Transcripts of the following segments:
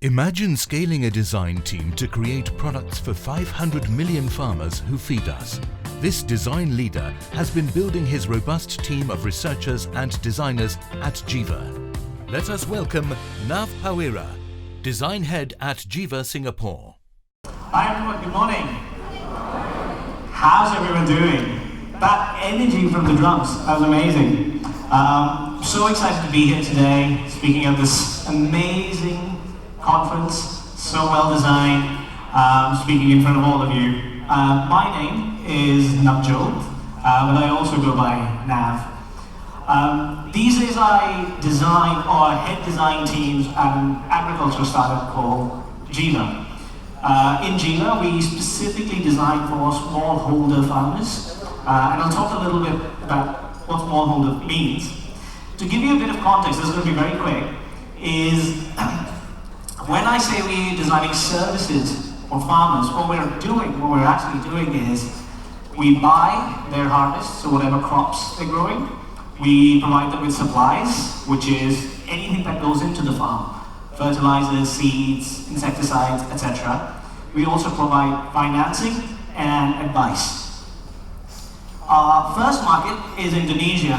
Imagine scaling a design team to create products for 500 million farmers who feed us. This design leader has been building his robust team of researchers and designers at Jiva. Let us welcome Nav Pawera, Design Head at Jiva, Singapore. Hi everyone, good morning. How's everyone doing? That energy from the drums, that was amazing. So excited to be here today, speaking at this amazing conference, so well designed, speaking in front of all of you. My name is Nav, but I also go by Nav. These days I design or head design teams at an agriculture startup called Jiva. In Jiva, we specifically design for smallholder farmers, and I'll talk a little bit about what smallholder means. To give you a bit of context, this is going to be very quick, is when I say we're designing services for farmers, what we're actually doing is we buy their harvest, so whatever crops they're growing, we provide them with supplies, which is anything that goes into the farm. Fertilizers, seeds, insecticides, etc. We also provide financing and advice. Our first market is Indonesia,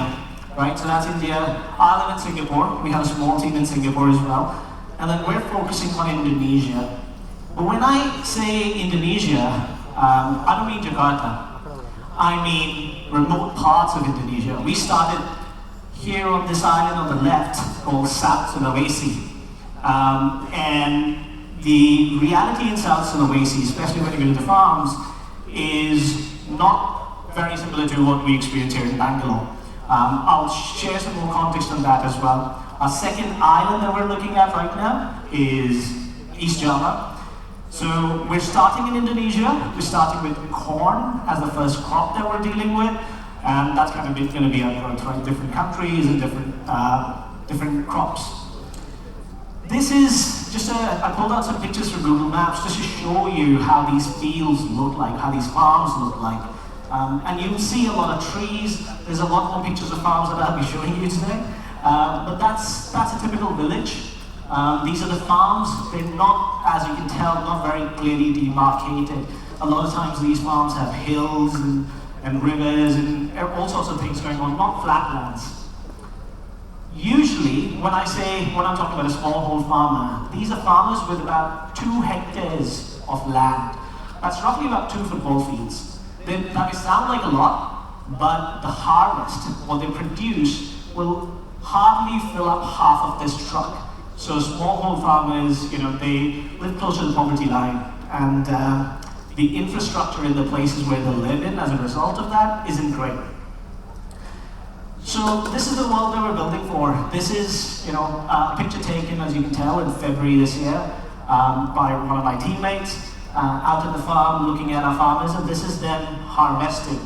right? So that's India. I live in Singapore. We have a small team in Singapore as well. And then we're focusing on Indonesia. But when I say Indonesia, I don't mean Jakarta. I mean remote parts of Indonesia. We started here on this island on the left called South Sulawesi. And the reality in South Sulawesi, especially when you go to the farms, is not very similar to what we experience here in Bangalore. I'll share some more context on that as well. Our second island that we're looking at right now is East Java. So we're starting in Indonesia. We're starting with corn as the first crop that we're dealing with. And that's kind of going to be our growth, right? Different countries and different crops. This is just I pulled out some pictures from Google Maps just to show you how these fields look like, how these farms look like. And you'll see a lot of trees. There's a lot more pictures of farms that I'll be showing you today. But that's a typical village. These are the farms. They're not, as you can tell, not very clearly demarcated. A lot of times these farms have hills and rivers and all sorts of things going on, not flatlands. Usually, when I'm talking about a smallholder farmer, these are farmers with about 2 hectares of land. That's roughly about 2 football fields. That may sound like a lot, but the harvest, what they produce, will hardly fill up half of this truck. So smallholder farmers, they live closer to the poverty line, and the infrastructure in the places where they live in as a result of that isn't great. So this is the world that we're building for. This is, a picture taken, as you can tell, in February this year by one of my teammates out at the farm looking at our farmers, and this is them harvesting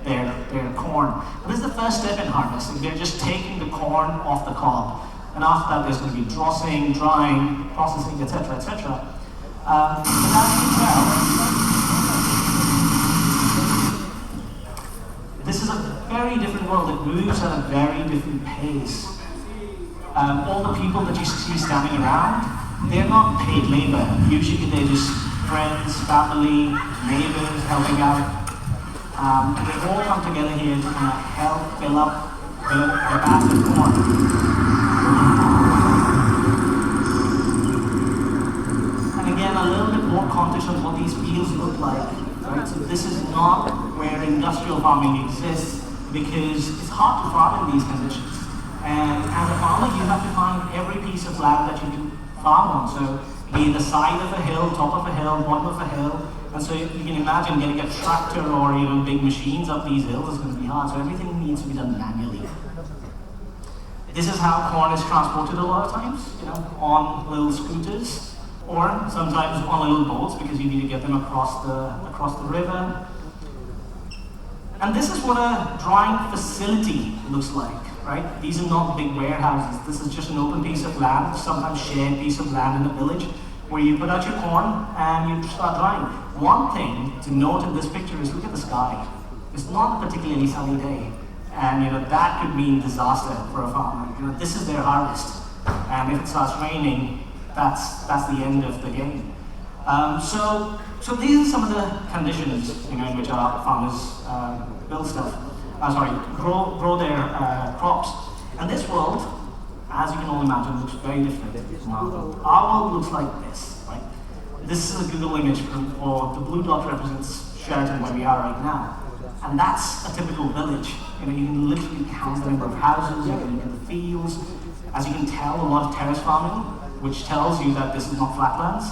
their corn. And this is the first step in harvesting. They're just taking the corn off the cob. And after that, there's going to be drossing, drying, processing, etc., etc. But as you can tell, this is a very different world. It moves at a very different pace. All the people that you see standing around, they're not paid labor. Usually they're just friends, family, neighbors helping out. They all come together here to kind of help fill up the bags of corn. And again, a little bit more context on what these fields look like. Right? So this is not where industrial farming exists, because it's hard to farm in these conditions. And as a farmer, you have to find every piece of land that you can farm on. So be it the side of a hill, top of a hill, bottom of a hill. And so you can imagine getting a tractor or big machines up these hills is going to be hard. So everything needs to be done manually. This is how corn is transported a lot of times, on little scooters, or sometimes on little boats because you need to get them across the river. And this is what a drying facility looks like, right? These are not big warehouses. This is just an open piece of land, sometimes shared piece of land in a village, where you put out your corn and you start drying. One thing to note in this picture is look at the sky. It's not a particularly sunny day. And that could mean disaster for a farmer. This is their harvest. And if it starts raining, that's the end of the game. So these are some of the conditions in which our farmers build stuff. Grow their crops. And this world, as you can all imagine, looks very different from our world. Our world looks like this, right? This is a Google image for the blue dot represents Sheraton, where we are right now. And that's a typical village. You can literally count the number of houses, you can look at the fields. As you can tell, a lot of terrace farming, which tells you that this is not flatlands.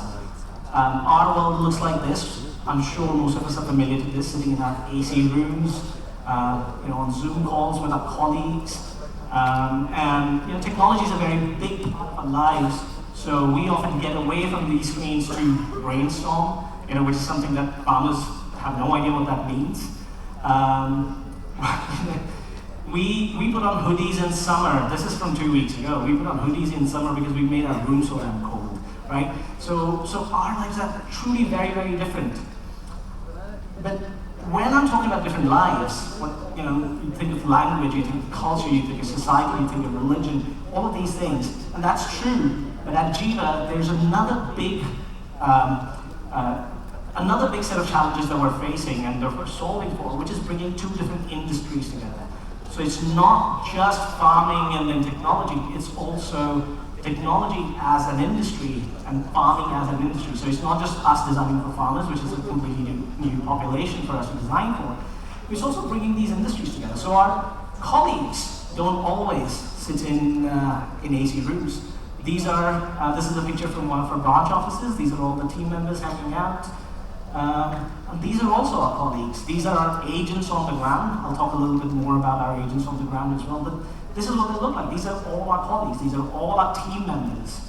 Our world looks like this. I'm sure most of us are familiar to this, sitting in our AC rooms, on Zoom calls with our colleagues. And technology is a very big part of our lives, so we often get away from these screens to brainstorm, which is something that farmers have no idea what that means. We put on hoodies in summer. This is from 2 weeks ago. We put on hoodies in summer because we made our room so damn cold, right? So our lives are truly very, very different. But when I'm talking about different lives, you think of language, you think of culture, you think of society, you think of religion, all of these things, and that's true. But at Jiva, there's another big set of challenges that we're facing and that we're solving for, which is bringing two different industries together. So it's not just farming and then technology, it's also technology as an industry and farming as an industry. So it's not just us designing for farmers, which is a completely new population for us to design for. It's also bringing these industries together. So our colleagues don't always sit in AC rooms. This is a picture from one of our branch offices. These are all the team members hanging out. And these are also our colleagues. These are our agents on the ground. I'll talk a little bit more about our agents on the ground as well. But this is what they look like. These are all our colleagues. These are all our team members.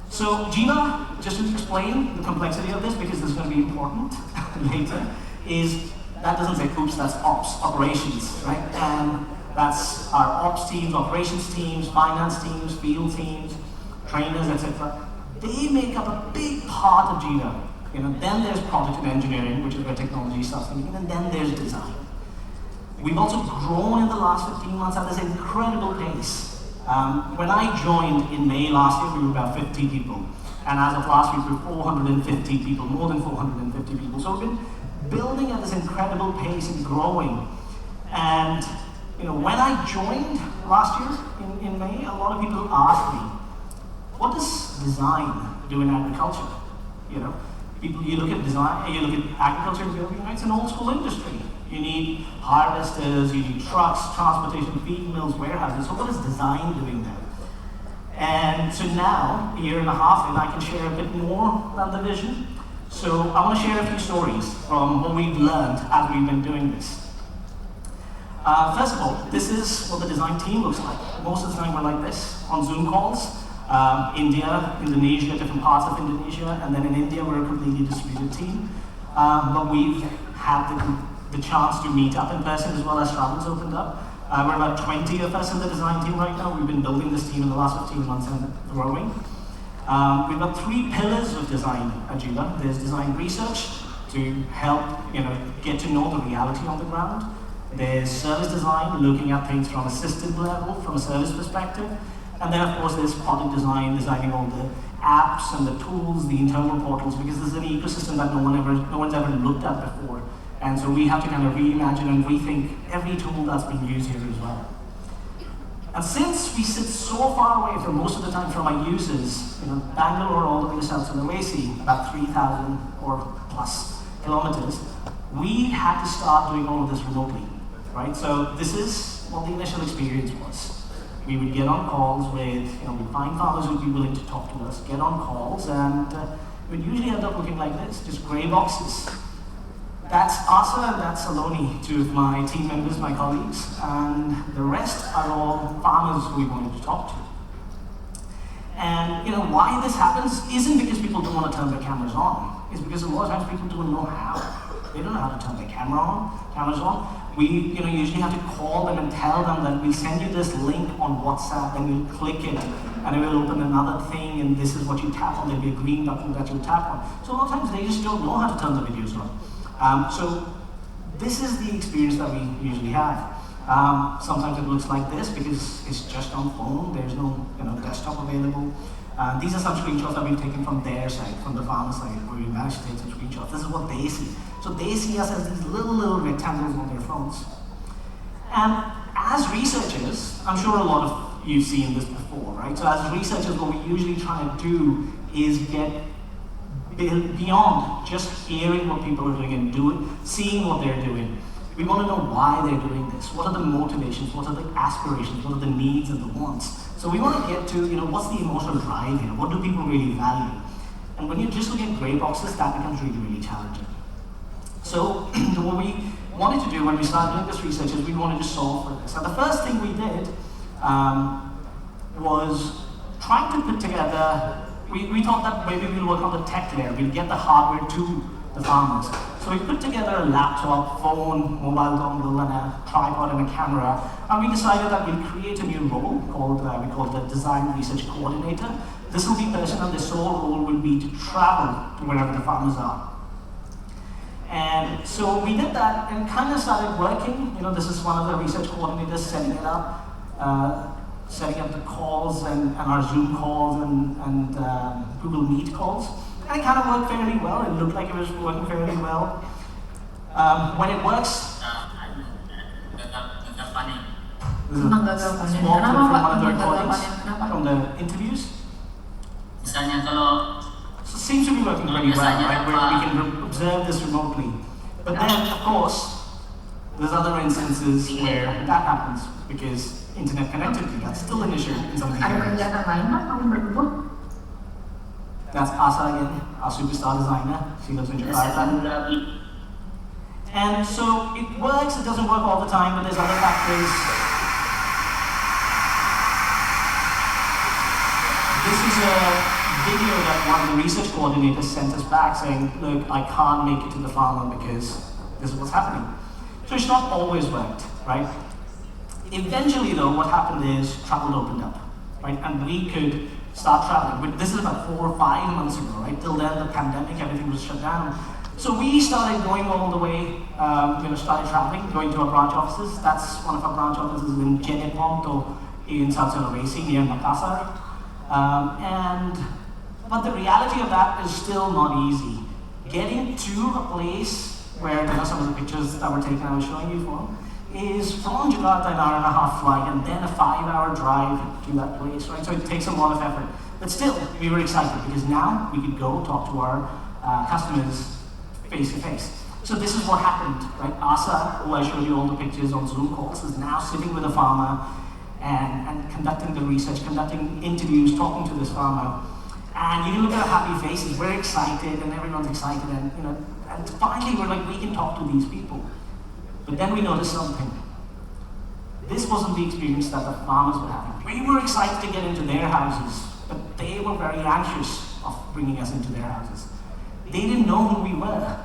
So Jiva, just to explain the complexity of this, because this is going to be important later, is that doesn't say oops, that's ops, operations, right? And that's our ops teams, operations teams, finance teams, field teams, trainers, etc. They make up a big part of Jiva. Then there's product and engineering, which is where technology starts coming in, and then there's design. We've also grown in the last 15 months at this incredible pace. When I joined in May last year, we were about 50 people. And as of last week, we're 450 people, more than 450 people. So we've been building at this incredible pace and growing. And when I joined last year in May, a lot of people asked me, what does design do in agriculture? You look at design, you look at agriculture and building, it's an old school industry. You need harvesters, you need trucks, transportation, feed mills, warehouses. So what is design doing there? And so now, a year and a half in, I can share a bit more than the vision. So I want to share a few stories from what we've learned as we've been doing this. First of all, this is what the design team looks like. Most of the time we're like this on Zoom calls. India, Indonesia, different parts of Indonesia, and then in India we're a completely distributed team. But we've had the chance to meet up in person as well as travel's opened up. We're about 20 of us in the design team right now. We've been building this team in the last 15 months and growing. We've got 3 pillars of design at Jiva. There's design research to help get to know the reality on the ground. There's service design, looking at things from a system level, from a service perspective. And then, of course, there's product design, designing all the apps and the tools, the internal portals, because this is an ecosystem that no one's ever looked at before. And so we have to kind of reimagine and rethink every tool that's being used here as well. And since we sit so far away from most of the time from our users, Bangalore all the way to South Sulawesi, about 3,000 or plus kilometers, we had to start doing all of this remotely, right? So this is what the initial experience was. We would get on calls with, we'd find farmers who'd be willing to talk to us, get on calls, and we'd usually end up looking like this, just grey boxes. That's Asa and that's Saloni, 2 of my team members, my colleagues, and the rest are all farmers who we wanted to talk to. And why this happens isn't because people don't want to turn their cameras on. It's because a lot of times people don't know how. They don't know how to turn their cameras on. We usually have to call them and tell them that we'll send you this link on WhatsApp, and you'll click it, and it will open another thing, and this is what you tap on. There'll be a green button that you'll tap on. So a lot of times they just don't know how to turn the videos on. So this is the experience that we usually have. Sometimes it looks like this because it's just on phone. There's no desktop available. These are some screenshots that we've taken from their side, from the farmer side, where we managed to take some screenshots. This is what they see. So they see us as these little rectangles on their phones. And as researchers, I'm sure a lot of you've seen this before, right? So as researchers, what we usually try to do is get beyond just hearing what people are doing and seeing what they're doing. We want to know why they're doing this. What are the motivations? What are the aspirations? What are the needs and the wants? So we want to get to, what's the emotional drive here? What do people really value? And when you're just looking at gray boxes, that becomes really challenging. So what we wanted to do when we started doing this research is we wanted to solve for this. And the first thing we did was trying to put together, we thought that maybe we'll work on the tech layer, we'll get the hardware to the farmers. So we put together a laptop, phone, mobile dongle, and a tripod and a camera, and we decided that we'll create a new role called, we call the Design Research Coordinator. This will be person, and the sole role will be to travel to wherever the farmers are. And so we did that and kind of started working. This is one of the research coordinators setting it up, setting up the calls and our Zoom calls and Google Meet calls. And it kind of worked fairly well. It looked like it was working fairly well. When it works, this is a small clip from one of the recordings from the interviews. So it seems to be working pretty well, right? Where we can observe this remotely. But then, of course, there's other instances where that happens because internet connectivity, that's still an issue in some of these areas. That's Asa again, our superstar designer. She lives in Jakarta. And so it works, it doesn't work all the time, but there's other factors. This is a video that one of the research coordinators sent us back saying, look, I can't make it to the farmer because this is what's happening. So it's not always worked, right? Eventually though, what happened is travel opened up, right? And we could start traveling. This is about 4 or 5 months ago, right? Till then, the pandemic, everything was shut down. So we started going all the way, started traveling, going to our branch offices. That's one of our branch offices in Jeneponto in South Sulawesi, near Makassar. But the reality of that is still not easy. Getting to a place where, some of the pictures that were taken I was showing you from, is from Jakarta an 1.5-hour flight and then a 5-hour drive to that place, right? So it takes a lot of effort. But still, we were excited because now we could go talk to our customers face to face. So this is what happened, right? Asa, who I showed you all the pictures on Zoom calls, is now sitting with a farmer and conducting the research, conducting interviews, talking to this farmer. And you can look at our happy faces, we're excited and everyone's excited and finally we're like, we can talk to these people. But then we noticed something. This wasn't the experience that the farmers were having. We were excited to get into their houses, but they were very anxious of bringing us into their houses. They didn't know who we were.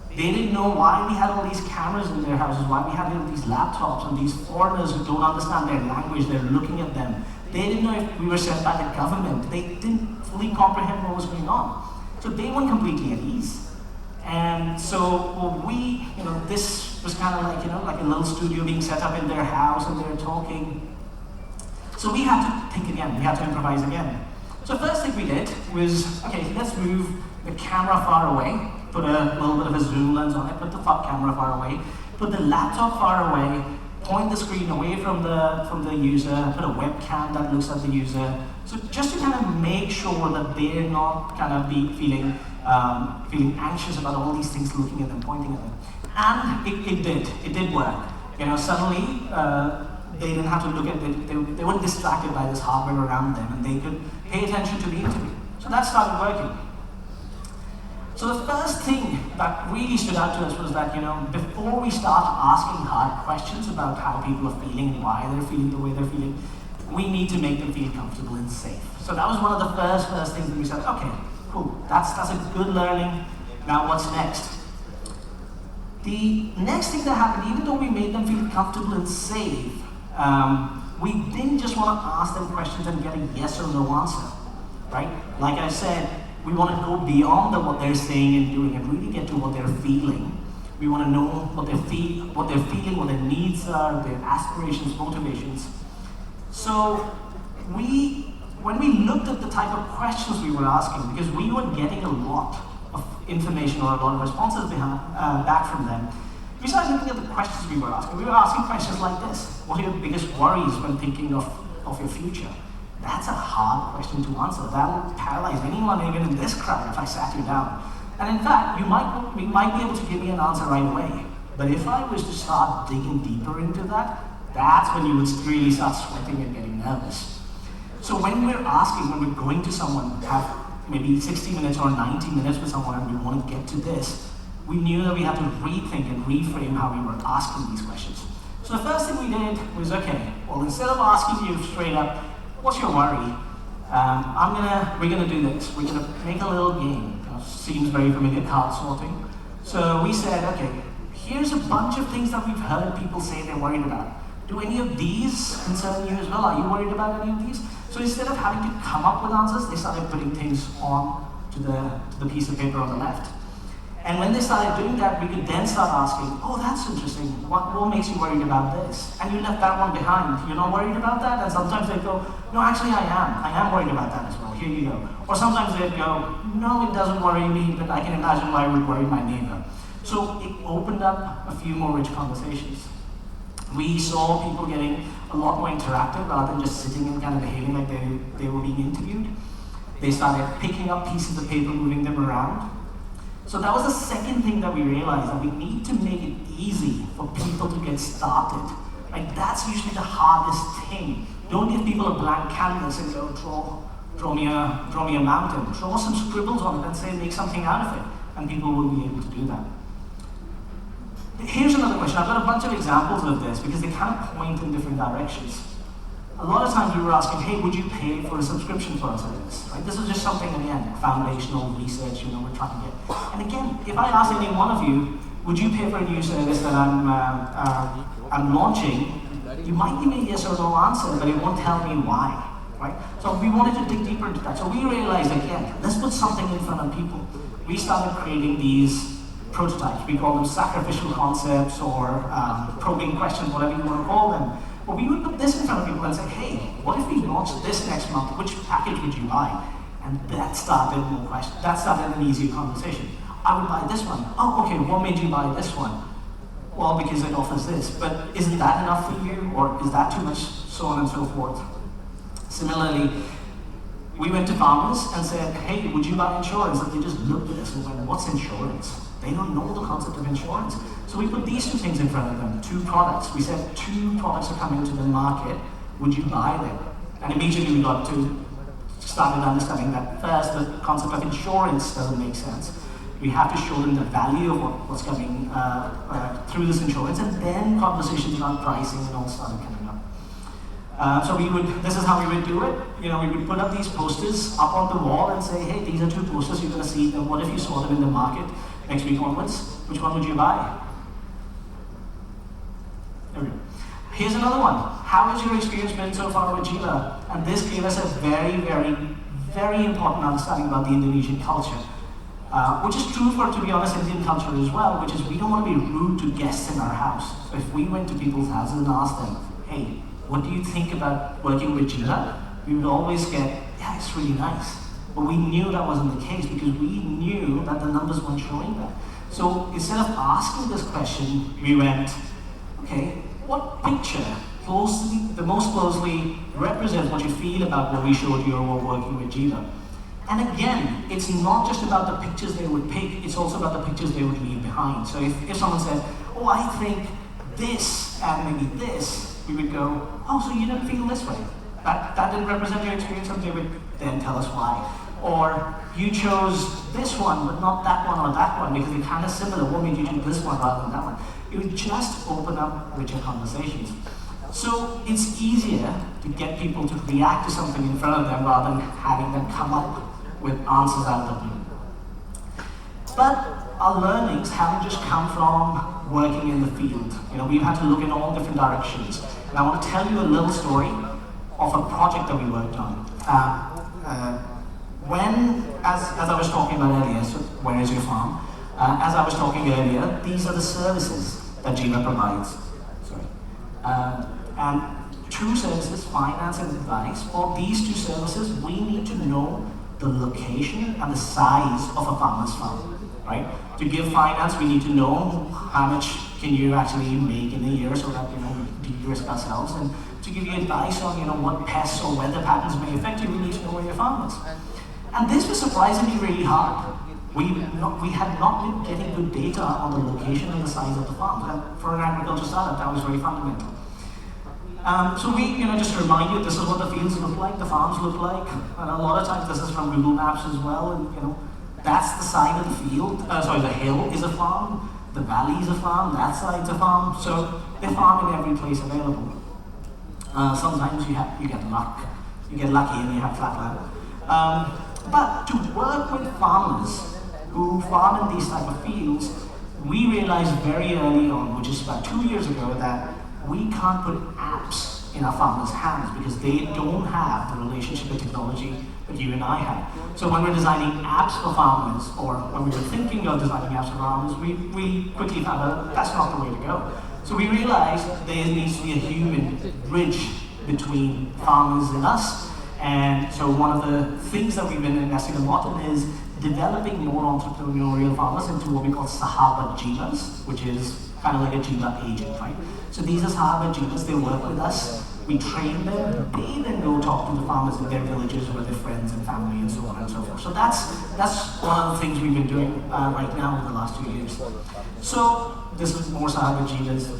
They didn't know why we had all these cameras in their houses, why we had these laptops and these foreigners who don't understand their language, they're looking at them. They didn't know if we were sent by the government. They didn't fully comprehend what was going on. So they weren't completely at ease. And so this was kind of like a little studio being set up in their house and they were talking. So we had to think again, we had to improvise again. So first thing we did was, okay, let's move the camera far away, put a little bit of a zoom lens on it, put the camera far away, put the laptop far away, point the screen away from the user, put a webcam that looks at the user. So just to kind of make sure that they're not kind of feeling anxious about all these things looking at them, pointing at them. And it did work. Suddenly they didn't have to look at it, they weren't distracted by this hardware around them and they could pay attention to the interview. So that started working. So the first thing that really stood out to us was that, before we start asking hard questions about how people are feeling, why they're feeling the way they're feeling, we need to make them feel comfortable and safe. So that was one of the first things that we said, okay, cool, that's a good learning. Now what's next? The next thing that happened, even though we made them feel comfortable and safe, we didn't just want to ask them questions and get a yes or no answer, right? Like I said, we want to go beyond what they're saying and doing and really get to what they're feeling. We want to know what they're feeling, what their needs are, their aspirations, motivations. So we when we looked at the type of questions we were asking, because we were getting a lot of information or a lot of responses back from them, we started looking at the questions we were asking. We were asking questions like this: what are your biggest worries when thinking of your future? That's a hard question to answer. That would paralyze anyone, even in this crowd, if I sat you down. And in fact, you might be able to give me an answer right away. But if I was to start digging deeper into that, that's when you would really start sweating and getting nervous. So when we're asking, when we're going to someone, have maybe 60 minutes or 90 minutes with someone and we want to get to this, we knew that we had to rethink and reframe how we were asking these questions. So the first thing we did was, okay, well, instead of asking you straight up, what's your worry? We're gonna do this. We're gonna make a little game. Seems very familiar, card sorting. So we said, okay, here's a bunch of things that we've heard people say they're worried about. Do any of these concern you as well? Are you worried about any of these? So instead of having to come up with answers, they started putting things on to the piece of paper on the left. And when they started doing that, we could then start asking, oh, that's interesting. What makes you worried about this? And you left that one behind. You're not worried about that? And sometimes they go, no, actually I am. I am worried about that as well. Here you go. Or sometimes they'd go, no, it doesn't worry me, but I can imagine why it would worry my neighbor. So it opened up a few more rich conversations. We saw people getting a lot more interactive rather than just sitting and kind of behaving like they were being interviewed. They started picking up pieces of paper, moving them around. So that was the second thing that we realized, that we need to make it easy for people to get started. Like, that's usually the hardest thing. Don't give people a blank canvas and go, draw me a mountain. Draw some scribbles on it and say, make something out of it. And people will be able to do that. Here's another question. I've got a bunch of examples of this because they kind of point in different directions. A lot of times we were asking, hey, would you pay for a subscription for our service? Right? This is just something, again, foundational research, we're trying to get. And again, if I ask any one of you, would you pay for a new service that I'm launching, you might give me a yes or no answer, but it won't tell me why. Right? So we wanted to dig deeper into that. So we realized, again, let's put something in front of people. We started creating these prototypes. We call them sacrificial concepts or probing questions, whatever you want to call them. But we would put this in front of people and say, hey, what if we launched this next month? Which package would you buy? And that started more questions. That started an easier conversation. I would buy this one. Oh, okay, what made you buy this one? Well, because it offers this. But isn't that enough for you? Or is that too much? So on and so forth. Similarly, we went to farmers and said, hey, would you buy insurance? And they just looked at us and went, what's insurance? They don't know the concept of insurance. So we put these two things in front of them, two products. We said, two products are coming to the market, would you buy them? And immediately we started understanding that first, the concept of insurance doesn't make sense. We have to show them the value of what's coming through this insurance, and then conversations around pricing and all started coming up. So this is how we would do it. We would put up these posters up on the wall and say, hey, these are two posters you're gonna see, and what if you saw them in the market next week onwards? Which one would you buy? There we go. Here's another one. How has your experience been so far with Jiva? And this gave us a very, very, very important understanding about the Indonesian culture, which is true for, to be honest, Indian culture as well, which is we don't want to be rude to guests in our house. So if we went to people's houses and asked them, hey, what do you think about working with Jiva? We would always get, yeah, it's really nice. But we knew that wasn't the case because we knew that the numbers weren't showing that. So instead of asking this question, we went, okay, what picture the most closely represents what you feel about what we showed you or working with Jiva? And again, it's not just about the pictures they would pick, it's also about the pictures they would leave behind. So if someone said, oh, I think this and maybe this, we would go, oh, so you didn't feel this way. That didn't represent your experience, and they would then tell us why. Or you chose this one, but not that one or that one, because they're kind of similar. What made you choose this one rather than that one? It would just open up richer conversations. So it's easier to get people to react to something in front of them rather than having them come up with answers out of the blue. But our learnings haven't just come from working in the field. We've had to look in all different directions. And I want to tell you a little story of a project that we worked on. As I was talking about earlier, so where is your farm? As I was talking earlier, these are the services that Jiva provides. And two services, finance and advice. For these two services, we need to know the location and the size of a farmer's farm, right? To give finance, we need to know how much can you actually make in a year so that, we de-risk ourselves. And to give you advice on, what pests or weather patterns may affect you, we need to know where your farm is. And this was surprisingly really hard. We had not been getting good data on the location and the size of the farms. And for an agriculture startup, that was very fundamental. So we, just to remind you, this is what the fields look like, the farms look like. And a lot of times this is from Google Maps as well. And that's the side of the field. The hill is a farm. The valley is a farm. That side's a farm. So they farm in every place available. Sometimes you get luck. You get lucky and you have flat land. But to work with farmers who farm in these type of fields, we realized very early on, which is about 2 years ago, that we can't put apps in our farmers' hands because they don't have the relationship with technology that you and I have. So when we're designing apps for farmers, or when we were thinking of designing apps for farmers, we quickly found out that's not the way to go. So we realized there needs to be a human bridge between farmers and us. And so one of the things that we've been investing a lot in is developing more entrepreneurial farmers into what we call Sahaba Jivas, which is kind of like a Jiva agent, right? So these are Sahaba Jivas, they work with us, we train them, they then go talk to the farmers in their villages with their friends and family and so on and so forth. So that's one of the things we've been doing right now over the last 2 years. So this is more Sahaba Jivas.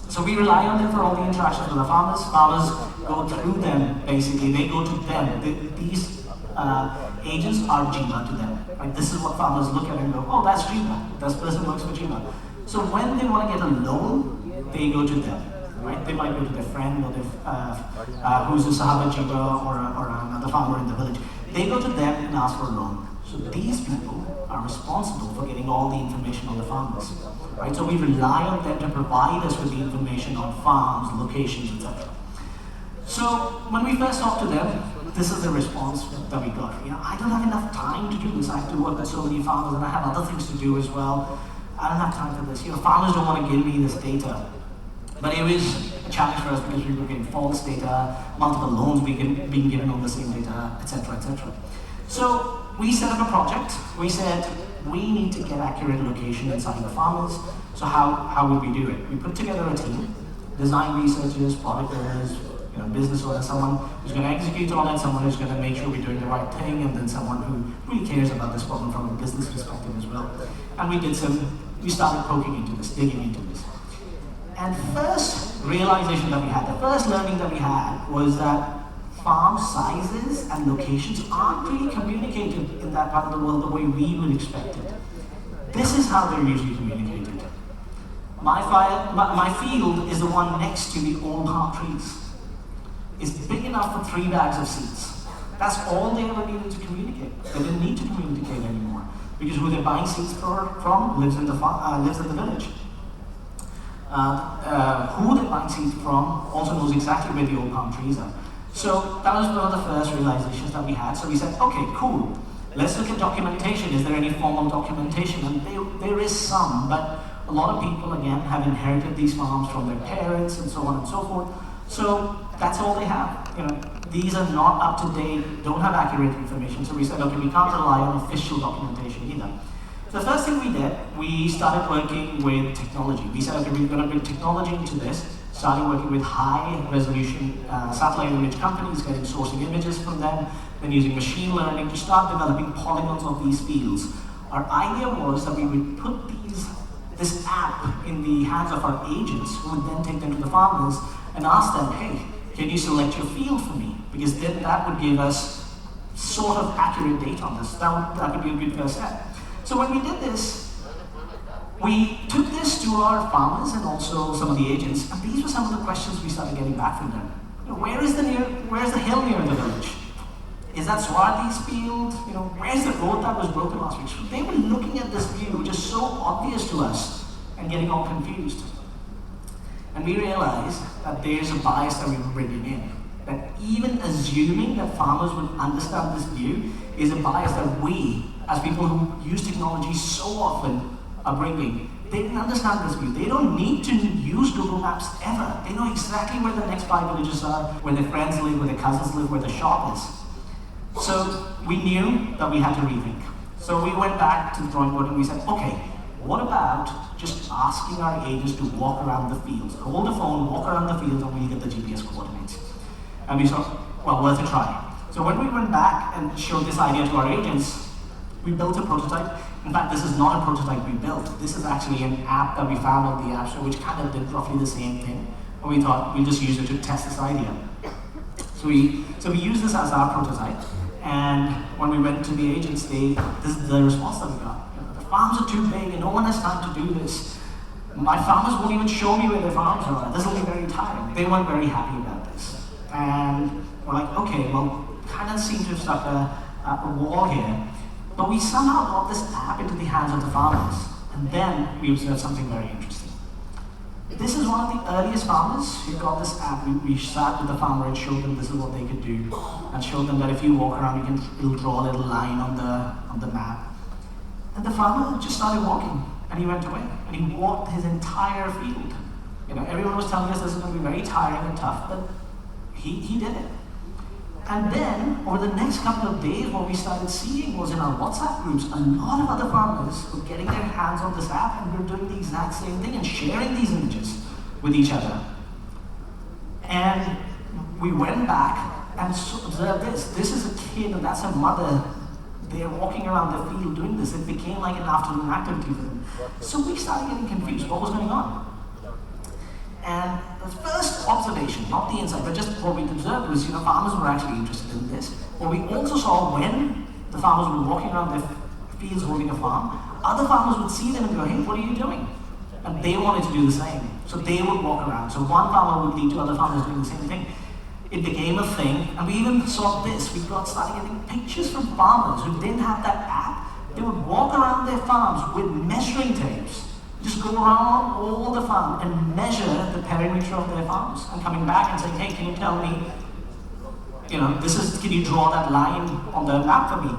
So we rely on them for all the interactions with the farmers. Farmers go through them, basically. They go to them. These agents are Jiva to them. Right? This is what farmers look at and go, oh, that's Jiva. This person works for Jiva. So when they want to get a loan, they go to them. Right? They might go to their friend or their, who's a Sahaba Jiva or another farmer in the village. They go to them and ask for a loan. So these people are responsible for getting all the information on the farmers. Right? So we rely on them to provide us with the information on farms, locations, etc. So when we first talked to them, this is the response that we got. I don't have enough time to do this. I have to work with so many farmers and I have other things to do as well. I don't have time for this. Farmers don't want to give me this data. But it was a challenge for us because we were getting false data, multiple loans being given on the same data, etc., etc. So we set up a project. We said, we need to get accurate location inside the farmers. So how would we do it? We put together a team, design researchers, product owners, business owners, someone who's going to execute on it, someone who's going to make sure we're doing the right thing, and then someone who really cares about this problem from a business perspective as well. And we started poking into this, digging into this. And first realization that we had, the first learning that we had was that farm sizes and locations aren't really communicated in that part of the world the way we would expect it. This is how they're usually communicated. My field is the one next to the old palm trees. It's big enough for 3 bags of seeds. That's all they ever needed to communicate. They didn't need to communicate anymore because who they're buying seeds from lives in the village. Who they're buying seeds from also knows exactly where the old palm trees are. So that was one of the first realizations that we had. So we said, okay, cool. Let's look at documentation. Is there any formal documentation? And there is some, but a lot of people, again, have inherited these farms from their parents and so on and so forth. So that's all they have. These are not up to date, don't have accurate information. So we said, okay, we can't rely on official documentation either. The first thing we did, we started working with technology. We said, okay, we're going to bring technology into this. Starting working with high-resolution satellite image companies, getting sourcing images from them, then using machine learning to start developing polygons of these fields. Our idea was that we would put this app in the hands of our agents, who would then take them to the farmers and ask them, hey, can you select your field for me? Because then that would give us sort of accurate data on this. That would be a good first step. So when we did this, we took this to our farmers and also some of the agents, and these were some of the questions we started getting back from them. Where's the hill near the village? Is that Swarthi's field? Where's the road that was broken last week? So they were looking at this view, which is so obvious to us, and getting all confused. And we realized that there's a bias that we were bringing in. That even assuming that farmers would understand this view is a bias that we, as people who use technology so often, are bringing They didn't understand this view. They don't need to use Google Maps ever. They know exactly where the next 5 villages are, where their friends live, where their cousins live, where the shop is. So we knew that we had to rethink. So we went back to the drawing board and we said, okay, what about just asking our agents to walk around the fields? Hold the phone, walk around the fields, and we'll get the GPS coordinates. And we thought, well, worth a try. So when we went back and showed this idea to our agents, we built a prototype. In fact, this is not a prototype we built. This is actually an app that we found on the App Store, which kind of did roughly the same thing. And we thought we'll just use it to test this idea. So we used this as our prototype. And when we went to the agents, this is the response that we got. The farms are too big and no one has time to do this. My farmers won't even show me where their farms are. This will be very tiring. They weren't very happy about this. And we're like, okay, well, kind of seem to have stuck a wall here. But we somehow got this app into the hands of the farmers. And then we observed something very interesting. This is one of the earliest farmers who got this app. We sat with the farmer and showed them this is what they could do, and showed them that if you walk around, it'll draw a little line on the map. And the farmer just started walking, and he went away, and he walked his entire field. Everyone was telling us this is going to be very tiring and tough, but he did it. And then, over the next couple of days, what we started seeing was in our WhatsApp groups, a lot of other farmers were getting their hands on this app and were doing the exact same thing and sharing these images with each other. And we went back and observed this. This is a kid and that's a mother. They're walking around the field doing this. It became like an afternoon activity for them. So we started getting confused. What was going on? And the first observation, not the insight, but just what we observed was, farmers were actually interested in this. What we also saw when the farmers were walking around their fields holding a farm, other farmers would see them and go, hey, what are you doing? And they wanted to do the same. So they would walk around. So one farmer would lead to other farmers doing the same thing. It became a thing, and we even saw this. We started getting pictures from farmers who didn't have that app. They would walk around their farms with measuring tapes. Just go around all the farm and measure the perimeter of their farms, and coming back and saying, hey, can you tell me, can you draw that line on the map for me?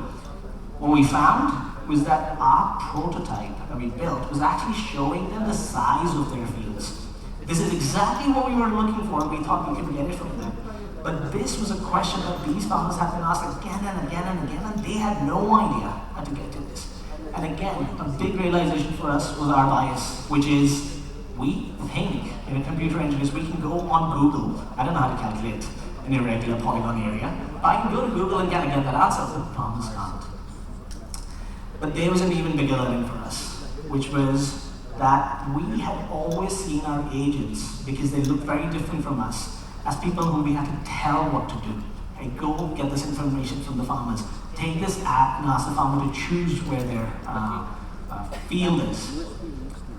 What we found was that our prototype that we built was actually showing them the size of their fields. This is exactly what we were looking for, and we thought we could get it from them. But this was a question that these farmers had been asked again and again and again, and they had no idea how to get to this. And again, a big realization for us was our bias, which is we think in a computer engineers we can go on Google. I don't know how to calculate an irregular polygon area, but I can go to Google and kind of get that answer, but farmers can't. But there was an even bigger learning for us, which was that we had always seen our agents, because they looked very different from us, as people who we had to tell what to do. Hey, go get this information from the farmers. Take this app and ask the farmer to choose where their field is.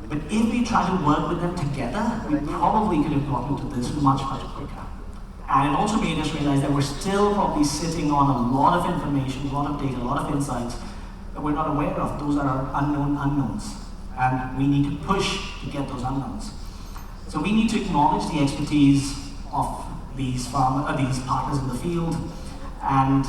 But if we try to work with them together, we probably could have gotten to this much, much quicker. And it also made us realize that we're still probably sitting on a lot of information, a lot of data, a lot of insights that we're not aware of. Those are our unknown unknowns. And we need to push to get those unknowns. So we need to acknowledge the expertise of these partners in the field. And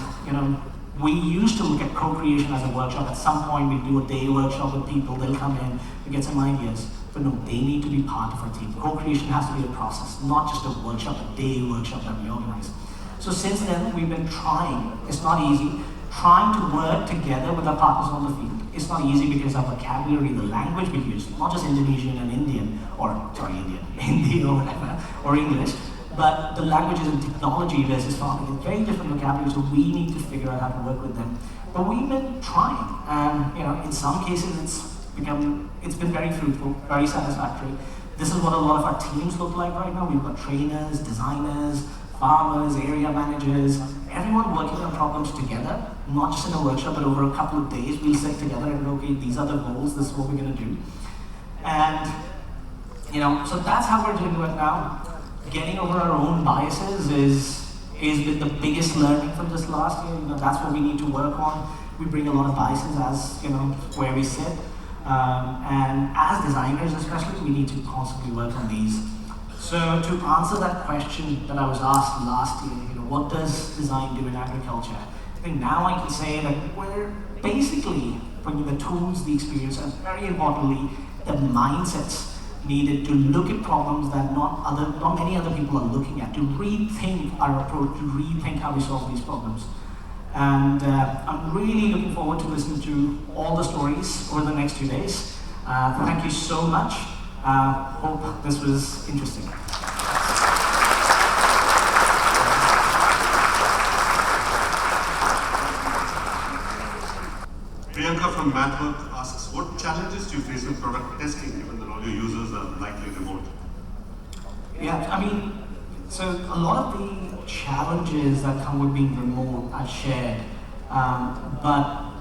we used to look at co-creation as a workshop. At some point, we do a day workshop with people. They'll come in, we get some ideas. But no, they need to be part of our team. Co-creation has to be a process, not just a workshop, a day workshop that we organize. So since then, we've been trying. It's not easy. Trying to work together with our partners on the field. It's not easy because of vocabulary, the language we use, not just Indonesian and Indian, Hindi or whatever, or English. But the languages and technology versus farming is very different vocabulary, so we need to figure out how to work with them. But we've been trying, and in some cases it's been very fruitful, very satisfactory. This is what a lot of our teams look like right now. We've got trainers, designers, farmers, area managers, everyone working on problems together, not just in a workshop, but over a couple of days. We'll sit together and go, okay, these are the goals, this is what we're going to do. And so that's how we're doing it now. Getting over our own biases is been the biggest learning from this last year. That's what we need to work on. We bring a lot of biases as where we sit, and as designers especially, we need to constantly work on these. So to answer that question that I was asked last year, what does design do in agriculture? I think now I can say that we're basically bringing the tools, the experience, and very importantly, the mindsets needed to look at problems that not many other people are looking at, to rethink our approach, to rethink how we solve these problems. And I'm really looking forward to listening to all the stories over the next 2 days. Thank you so much. Hope this was interesting. Priyanka from MathWork asks, what challenges do you face in product testing given that all your users are likely remote? Yeah, I mean, so a lot of the challenges that come with being remote I've shared, but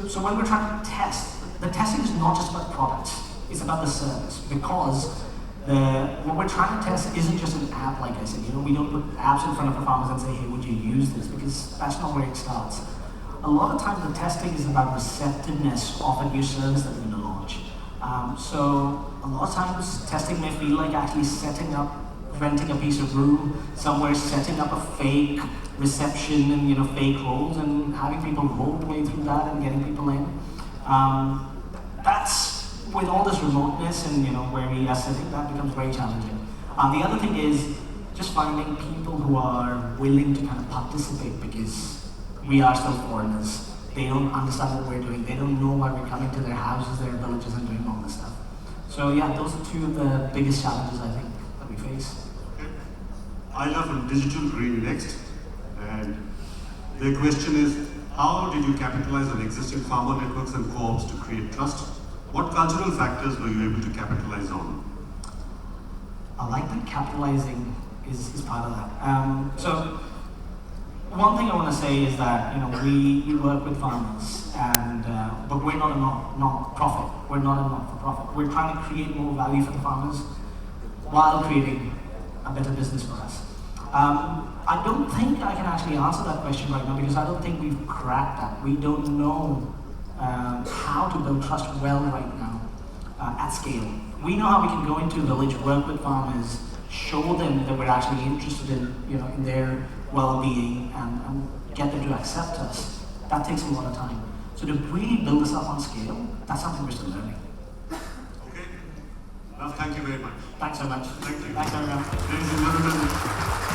so when we're trying to test, the testing is not just about products, it's about the service, because what we're trying to test isn't just an app, like I said. We don't put apps in front of the farmers and say, hey, would you use this? Because that's not where it starts. A lot of times the testing is about receptiveness of a new service that we're going to launch. So a lot of times testing may feel like actually renting a piece of room somewhere, setting up a fake reception and fake roles and having people roll the way through that and getting people in. That's, with all this remoteness and where we are sitting, that becomes very challenging. The other thing is just finding people who are willing to kind of participate, because we are still foreigners. They don't understand what we're doing. They don't know why we're coming to their houses, their villages, and doing all this stuff. So yeah, those are two of the biggest challenges I think that we face. Okay. Ayla from Digital Green next. And their question is, how did you capitalize on existing farmer networks and co-ops to create trust? What cultural factors were you able to capitalize on? I like that capitalizing is part of that. So one thing I want to say is that we work with farmers, and but we're not a not-profit. We're not a not-for-profit. We're trying to create more value for the farmers while creating a better business for us. I don't think I can actually answer that question right now, because I don't think we've cracked that. We don't know how to build trust well right now at scale. We know how we can go into a village, work with farmers, show them that we're actually interested in their well-being, and get them to accept us. That takes a lot of time. So to really build this up on scale, that's something we're still learning. Okay. Well, thank you very much. Thanks so much. Thank you. Thanks everyone. Ladies and gentlemen.